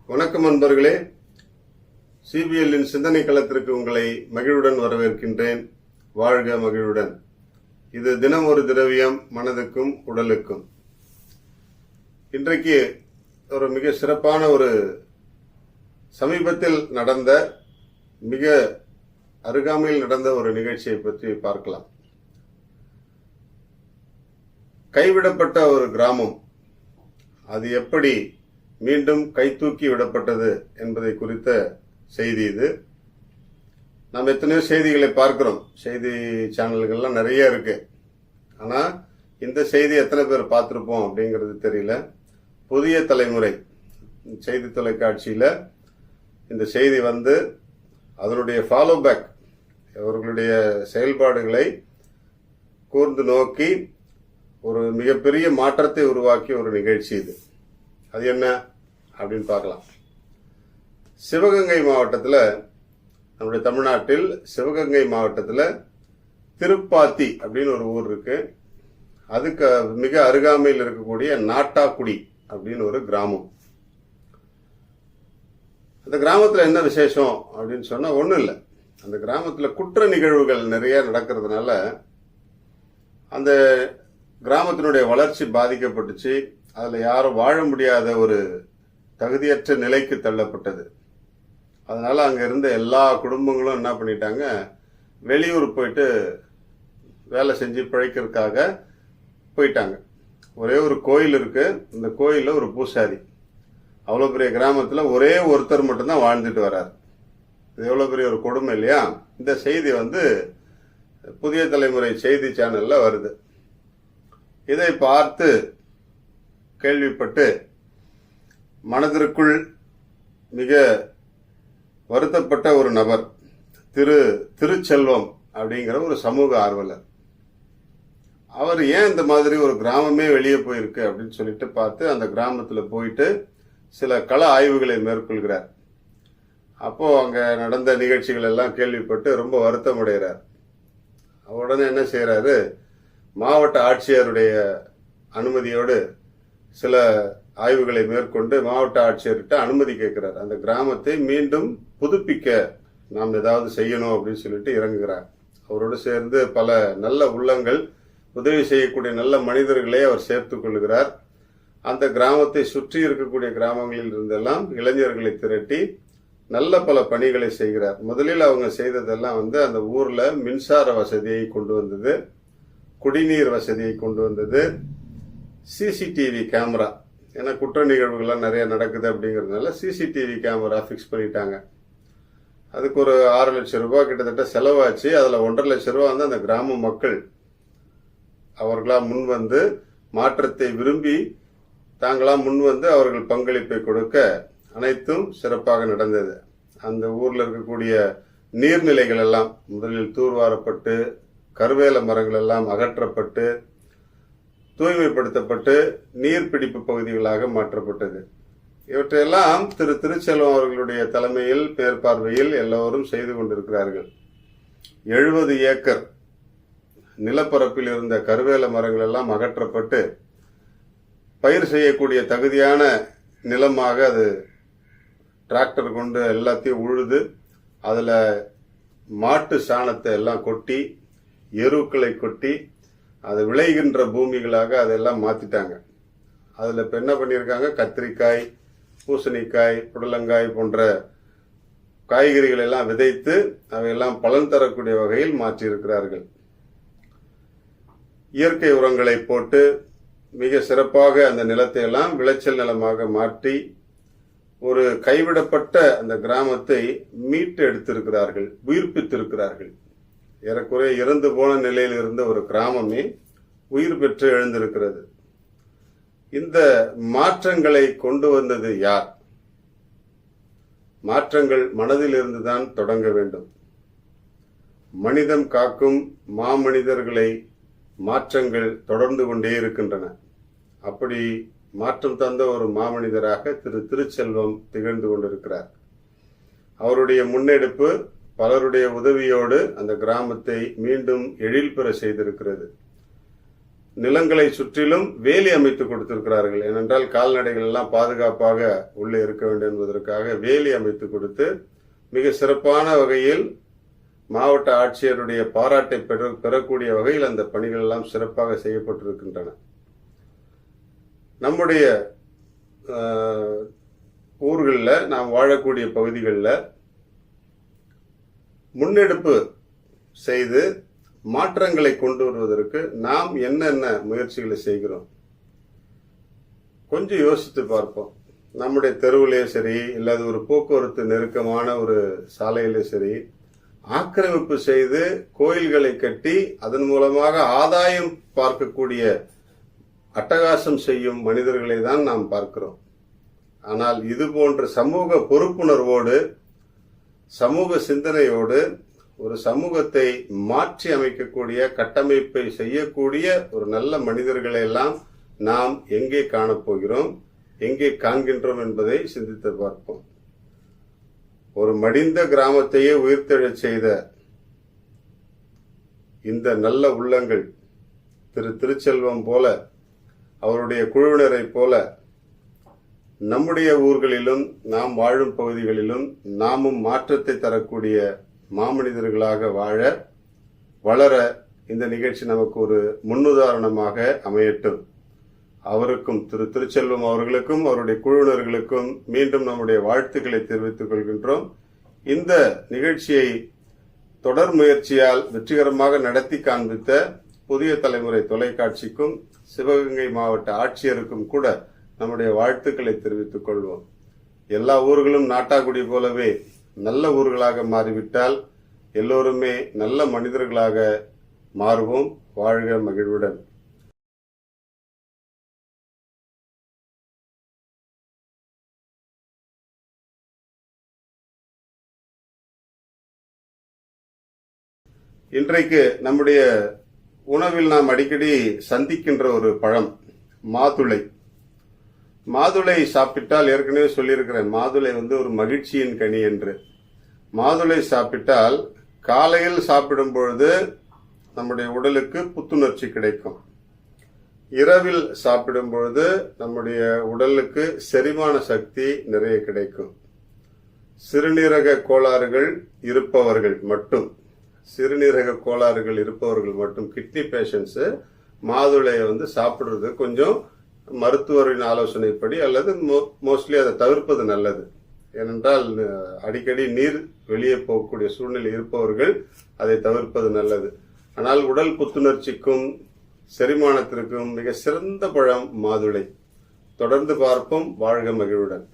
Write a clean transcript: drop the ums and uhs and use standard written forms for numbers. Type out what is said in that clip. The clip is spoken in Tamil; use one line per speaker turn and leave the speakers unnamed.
வணக்கம் நண்பர்களே, சிபிஎல்லின் சிந்தனை களத்திற்கு உங்களை மகிழ்வுடன் வரவேற்கின்றேன். வாழ்க மகிழ்வுடன். இது தினம் ஒரு திரவியம், மனதுக்கும் உடலுக்கும். இன்றைக்கு ஒரு மிக சிறப்பான ஒரு சமீபத்தில் நடந்த மிக அருகாமையில் நடந்த ஒரு நிகழ்ச்சியை பற்றி பார்க்கலாம். கைவிடப்பட்ட ஒரு கிராமம், அது எப்படி மீண்டும் கைதூக்கி விடப்பட்டது என்பதை குறித்த செய்தி இது. நாம் எத்தனையோ செய்திகளை பார்க்கிறோம், செய்தி சேனல்கள்லாம் நிறைய இருக்கு. ஆனா இந்த செய்தி எத்தனை பேர் பார்த்திருப்போம் அப்படிங்கிறது தெரியல. புதிய தலைமுறை செய்தி தொலைக்காட்சியில இந்த செய்தி வந்து அதனுடைய ஃபாலோ பேக், அவர்களுடைய செயல்பாடுகளை கூர்ந்து நோக்கி ஒரு மிகப்பெரிய மாற்றத்தை உருவாக்கிய ஒரு நிகழ்ச்சி இது. அது என்ன அப்படின்னு பார்க்கலாம். சிவகங்கை மாவட்டத்தில், நம்முடைய தமிழ்நாட்டில் சிவகங்கை மாவட்டத்தில் திருப்பாத்தி அப்படின்னு ஒரு ஊர் இருக்கு. அதுக்கு மிக அருகாமையில் இருக்கக்கூடிய நாட்டாக்குடி அப்படின்னு ஒரு கிராமம். அந்த கிராமத்தில் என்ன விசேஷம் அப்படின்னு சொன்னா ஒன்றும் இல்லை. அந்த கிராமத்தில் குற்ற நிகழ்வுகள் நிறைய நடக்கிறதுனால அந்த கிராமத்தினுடைய வளர்ச்சி பாதிக்கப்பட்டுச்சு. அதில் யாரும் வாழ முடியாத ஒரு தகுதியற்ற நிலைக்கு தள்ளப்பட்டது. அதனால அங்க இருந்த எல்லா குடும்பங்களும் என்ன பண்ணிட்டாங்க, வெளியூர் போயிட்டு வேலை செஞ்சு பிழைக்கிறதுக்காக போயிட்டாங்க. ஒரே ஒரு கோயில் இருக்கு, இந்த கோயிலில் ஒரு பூசாரி. அவ்வளோ பெரிய கிராமத்தில் ஒரே ஒருத்தர் மட்டும்தான் வாழ்ந்துட்டு வர்றாரு. இது எவ்வளோ பெரிய ஒரு கொடுமை இல்லையா? இந்த செய்தி வந்து புதிய தலைமுறை செய்தி சேனல்ல வருது. இதை பார்த்து கேள்விப்பட்டு மனதிற்குள் மிக வருத்தப்பட்ட ஒரு நபர் திருச்செல்வம் அப்படிங்கிற ஒரு சமூக ஆர்வலர். அவர் ஏன் இந்த மாதிரி ஒரு கிராமமே வெளியே போயிருக்கு அப்படின்னு சொல்லிட்டு பார்த்து அந்த கிராமத்துல போயிட்டு சில கள ஆய்வுகளை மேற்கொள்கிறார். அப்போ அங்க நடந்த நிகழ்ச்சிகள் எல்லாம் கேள்விப்பட்டு ரொம்ப வருத்தம் அடைகிறார். உடனே என்ன செய்யறாரு, மாவட்ட ஆட்சியருடைய அனுமதியோடு சில ஆய்வுகளை மேற்கொண்டு மாவட்ட ஆட்சியர்கிட்ட அனுமதி கேட்கிறார். அந்த கிராமத்தை மீண்டும் புதுப்பிக்க நாம் ஏதாவது செய்யணும் அப்படின்னு சொல்லிட்டு இறங்குகிறார். அவரோடு சேர்ந்து பல நல்ல உள்ளங்கள், உதவி செய்யக்கூடிய நல்ல மனிதர்களை அவர் சேர்த்துக் கொள்கிறார். அந்த கிராமத்தை சுற்றி இருக்கக்கூடிய கிராமங்களில் இருந்தெல்லாம் இளைஞர்களை திரட்டி நல்ல பல பணிகளை செய்கிறார். முதலில் அவங்க செய்ததெல்லாம் வந்து அந்த ஊர்ல மின்சார வசதியை கொண்டு வந்தது, குடிநீர் வசதியை கொண்டு வந்தது, சிசிடிவி கேமரா. ஏன்னா குற்ற நிகழ்வுகள்லாம் நிறைய நடக்குது அப்படிங்கிறதுனால சிசிடிவி கேமரா ஃபிக்ஸ் பண்ணிட்டாங்க. அதுக்கு ஒரு 6 லட்சம் ரூபாய் கிட்டத்தட்ட செலவாச்சு. அதுல 1.5 லட்சம் ரூபாய் வந்து அந்த கிராம மக்கள் அவர்களா முன் வந்து மாற்றத்தை விரும்பி தாங்களா முன் வந்து அவர்கள் பங்களிப்பை கொடுக்க அனைத்தும் சிறப்பாக நடந்தது. அந்த ஊர்ல இருக்கக்கூடிய நீர்நிலைகள் எல்லாம் முதலில் தூர்வாரப்பட்டு கருவேல மரங்கள் எல்லாம் அகற்றப்பட்டு தூய்மைப்படுத்தப்பட்டு நீர்பிடிப்பு பகுதிகளாக மாற்றப்பட்டது. இவற்றையெல்லாம் திருச்செல்வம் அவர்களுடைய தலைமையில் மேற்பார்வையில் எல்லோரும் செய்து கொண்டிருக்கிறார்கள். 70 ஏக்கர் நிலப்பரப்பில் இருந்த கருவேல மரங்கள் எல்லாம் அகற்றப்பட்டு பயிர் செய்யக்கூடிய தகுதியான நிலமாக அது டிராக்டர் கொண்டு எல்லாத்தையும் உழுது அதுல மாட்டு சாணத்தை எல்லாம் கொட்டி எருக்களை கொட்டி அது விளைகின்ற பூமிகளாக அதெல்லாம் மாத்திட்டாங்க. அதுல இப்ப என்ன பண்ணியிருக்காங்க, கத்திரிக்காய், பூசணிக்காய், புடலங்காய் போன்ற காய்கறிகள் எல்லாம் விதைத்து அவையெல்லாம் பலன் தரக்கூடிய வகையில் மாற்றியிருக்கிறார்கள். இயற்கை உரங்களை போட்டு மிக சிறப்பாக அந்த நிலத்தை எல்லாம் விளைச்சல் நிலமாக மாற்றி ஒரு கைவிடப்பட்ட அந்த கிராமத்தை மீட்டு எடுத்திருக்கிறார்கள், உயிர்ப்பித்திருக்கிறார்கள். ஏறக்குறைய இறந்து போன நிலையில் இருந்த ஒரு கிராமமே உயிர் பெற்று எழுந்திருக்கிறது. இந்த மாற்றங்களை கொண்டு வந்தது யார்? மாற்றங்கள் மனதில் இருந்துதான் தொடங்க வேண்டும். மனிதம் காக்கும் மாமனிதர்களை மாற்றங்கள் தொடர்ந்து கொண்டே இருக்கின்றன. அப்படி மாற்றம் தந்த ஒரு மாமனிதராக திருச்செல்வம் திகழ்ந்து கொண்டிருக்கிறார். அவருடைய முன்னெடுப்பு பலருடைய உதவியோடு அந்த கிராமத்தை மீண்டும் எழில் பெற செய்திருக்கிறது. நிலங்களை சுற்றிலும் வேலி அமைத்து கொடுத்திருக்கிறார்கள். ஏனென்றால் கால்நடைகள் எல்லாம் பாதுகாப்பாக உள்ளே இருக்க வேண்டும் என்பதற்காக வேலி அமைத்து கொடுத்து மிக சிறப்பான வகையில் மாவட்ட ஆட்சியருடைய பாராட்டை பெறக்கூடிய வகையில் அந்த பணிகள் எல்லாம் சிறப்பாக செய்யப்பட்டிருக்கின்றன. நம்முடைய ஊர்களில், நாம் வாழக்கூடிய பகுதிகளில் முன்னெடுப்பு செய்து மாற்றங்களை கொண்டு வருவதற்கு நாம் என்னென்ன முயற்சிகளை செய்கிறோம் கொஞ்சம் யோசித்து பார்ப்போம். நம்முடைய தெருவிலே சரி, இல்லாத ஒரு போக்குவரத்து நெருக்கமான ஒரு சாலையிலே சரி, ஆக்கிரமிப்பு செய்து கோயில்களை கட்டி அதன் மூலமாக ஆதாயம் பார்க்கக்கூடிய அட்டகாசம் செய்யும் மனிதர்களை தான் நாம் பார்க்கிறோம். ஆனால் இது போன்ற சமூக பொறுப்புணர்வோடு, சமூக சிந்தனையோடு ஒரு சமூகத்தை மாற்றி அமைக்கக்கூடிய, கட்டமைப்பை செய்யக்கூடிய ஒரு நல்ல மனிதர்களை எல்லாம் நாம் எங்கே காணப்போகிறோம், எங்கே காண்கின்றோம் என்பதை சிந்தித்து பார்ப்போம். ஒரு மடிந்த கிராமத்தையே உயிர்த்தெழச் செய்த இந்த நல்ல உள்ளங்கள், திருச்செல்வம் போல, அவருடைய குழுவினரை போல நம்முடைய ஊர்களிலும் நாம் வாழும் பகுதிகளிலும் நாமும் மாற்றத்தை தரக்கூடிய மாமனிதர்களாக வளர இந்த நிகழ்ச்சி நமக்கு ஒரு முன்னுதாரணமாக அமையட்டும். அவருக்கும் திருச்செல்வம் அவர்களுக்கும் அவருடைய குழுவினர்களுக்கும் மீண்டும் நம்முடைய வாழ்த்துக்களை தெரிவித்துக் கொள்கின்றோம். இந்த நிகழ்ச்சியை தொடர் முயற்சியால் வெற்றிகரமாக நடத்தி காண்பித்த புதிய தலைமுறை தொலைக்காட்சிக்கும் சிவகங்கை மாவட்ட ஆட்சியருக்கும் கூட நம்முடைய வாழ்த்துக்களை தெரிவித்துக் கொள்வோம். எல்லா ஊர்களும் நாட்டாக்குடி போலவே நல்ல ஊர்களாக மாறிவிட்டால் எல்லோருமே நல்ல மனிதர்களாக மாறுவோம். வாழ்க மகிழ்வுடன். இன்றைக்கு நம்முடைய உணவில் நாம் அடிக்கடி சந்திக்கின்ற ஒரு பழம் மாதுளை. மாதுளை சாப்பிட்டால், ஏற்கனவே சொல்லியிருக்கிறேன், மாதுளை ஒரு மகிழ்ச்சியின் கனி என்று. மாதுளை சாப்பிட்டால் காலையில் சாப்பிடும் பொழுது நம்முடைய உடலுக்கு புத்துணர்ச்சி கிடைக்கும். இரவில் சாப்பிடும் பொழுது நம்முடைய உடலுக்கு செரிமான சக்தி நிறைய கிடைக்கும். சிறுநீரக கோளாறுகள் இருப்பவர்கள் மட்டும், கிட்னி பேஷண்ட்ஸ் மாதுளையை சாப்பிடுறது கொஞ்சம் மருத்துவரின் ஆலோசனைப்படி அல்லது மோஸ்ட்லி அதை தவிர்ப்பது நல்லது. ஏனென்றால் அடிக்கடி நீர் வெளியே போகக்கூடிய சூழ்நிலை இருப்பவர்கள் அதை தவிர்ப்பது நல்லது. ஆனால் உடல் புத்துணர்ச்சிக்கும் செரிமானத்திற்கும் மிக சிறந்த பழம் மாதுளை. தொடர்ந்து பார்ப்போம். வாழ்க மகிழ்வுடன்.